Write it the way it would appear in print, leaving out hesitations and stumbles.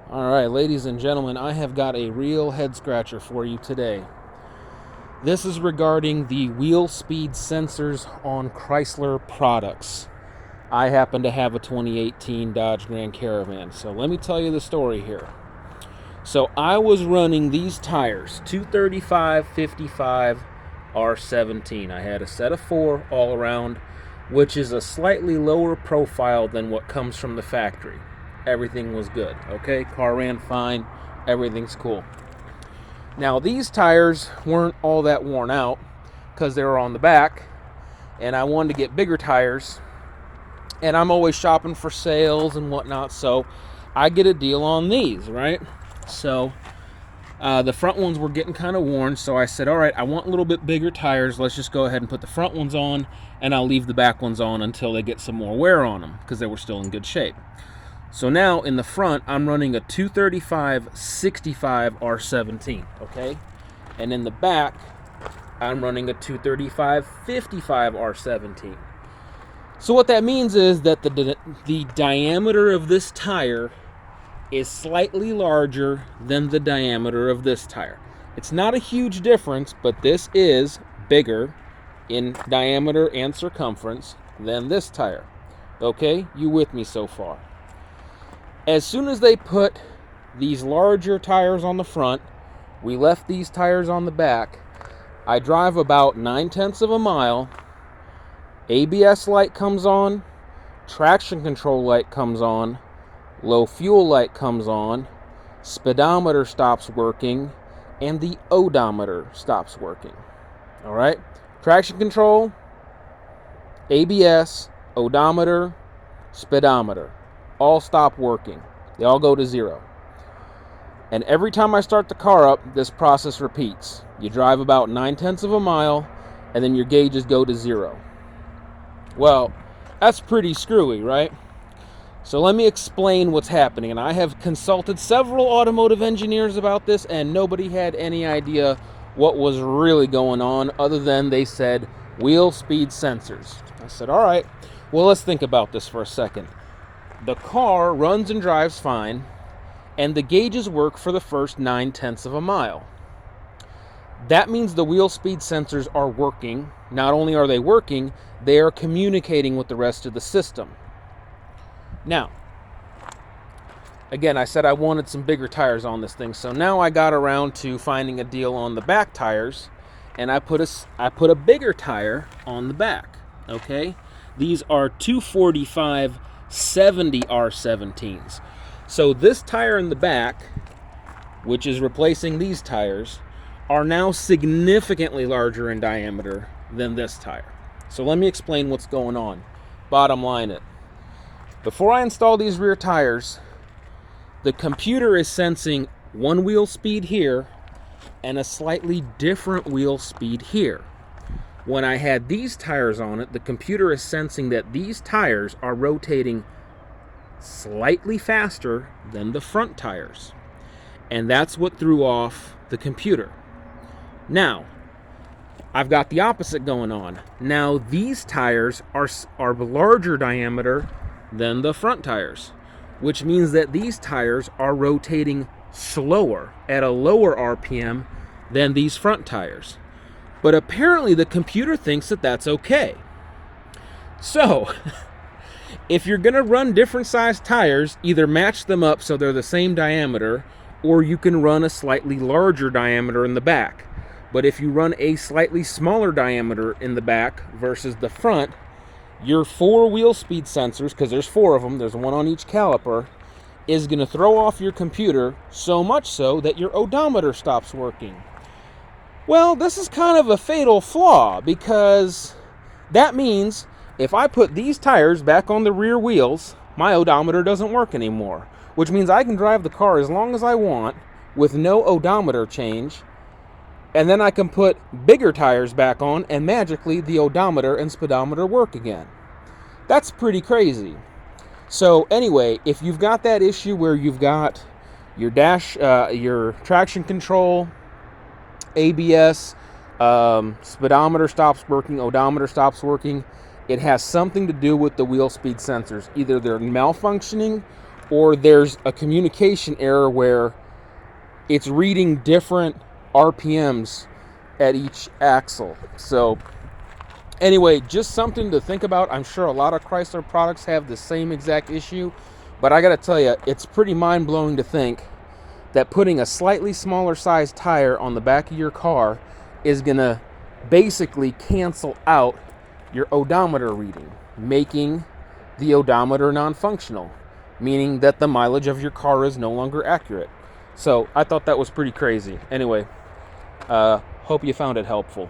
All right, ladies and gentlemen, I have got a real head scratcher for you today. This is regarding the wheel speed sensors on Chrysler products. I happen to have a 2018 Dodge Grand Caravan, so let me tell you the story here. So I was running these tires, 235/55 R17. I had a set of 4 all around, which is a slightly lower profile than what comes from the factory. Everything was good, okay? Car ran fine, everything's cool. Now these tires weren't all that worn out because they were on the back, and I wanted to get bigger tires, and I'm always shopping for sales and whatnot, so I get a deal on these, right? So the front ones were getting kind of worn, so I said, all right, I want a little bit bigger tires. Let's just go ahead and put the front ones on, and I'll leave the back ones on until they get some more wear on them because they were still in good shape. So now in the front, I'm running a 235/65 R17, okay? And in the back, I'm running a 235/55 R17. So what that means is that the diameter of this tire is slightly larger than the diameter of this tire. It's not a huge difference, but this is bigger in diameter and circumference than this tire. Okay, you with me so far? As soon as they put these larger tires on the front, we left these tires on the back. I drive about 9/10 of a mile. ABS light comes on, traction control light comes on, low fuel light comes on, speedometer stops working, and the odometer stops working. All right? Traction control, ABS, odometer, speedometer all stop working. They all go to 0. And every time I start the car up, this process repeats. You drive about 9/10 of a mile, and then your gauges go to 0. Well, that's pretty screwy, right? So let me explain what's happening. And I have consulted several automotive engineers about this, and nobody had any idea what was really going on other than they said wheel speed sensors. I said, all right, well, let's think about this for a second. The car runs and drives fine, and the gauges work for the first 9/10 of a mile. That means the wheel speed sensors are working. Not only are they working, they are communicating with the rest of the system. Now, again, I said I wanted some bigger tires on this thing, so now I got around to finding a deal on the back tires, and I put a bigger tire on the back, okay? These are 245/70 R17s. So this tire in the back, which is replacing these tires, are now significantly larger in diameter than this tire. So let me explain what's going on. Bottom line it. Before I install these rear tires, the computer is sensing one wheel speed here and a slightly different wheel speed here. When I had these tires on it, the computer is sensing that these tires are rotating slightly faster than the front tires. And that's what threw off the computer. Now, I've got the opposite going on. Now these tires are larger diameter than the front tires, which means that these tires are rotating slower at a lower RPM than these front tires. But apparently the computer thinks that that's okay. So, if you're going to run different sized tires, either match them up so they're the same diameter, or you can run a slightly larger diameter in the back. But if you run a slightly smaller diameter in the back versus the front, your 4 wheel speed sensors, because there's 4 of them, there's one on each caliper, is going to throw off your computer so much so that your odometer stops working. Well, this is kind of a fatal flaw, because that means if I put these tires back on the rear wheels, my odometer doesn't work anymore, which means I can drive the car as long as I want with no odometer change, and then I can put bigger tires back on, and magically the odometer and speedometer work again. That's pretty crazy. So anyway, if you've got that issue where you've got your your traction control, ABS, speedometer stops working, odometer stops working, it has something to do with the wheel speed sensors. Either they're malfunctioning or there's a communication error where it's reading different RPMs at each axle. So anyway, just something to think about. I'm sure a lot of Chrysler products have the same exact issue, but I gotta tell you, it's pretty mind-blowing to think that putting a slightly smaller size tire on the back of your car is gonna basically cancel out your odometer reading, making the odometer non-functional, meaning that the mileage of your car is no longer accurate. So I thought that was pretty crazy. Anyway, hope you found it helpful.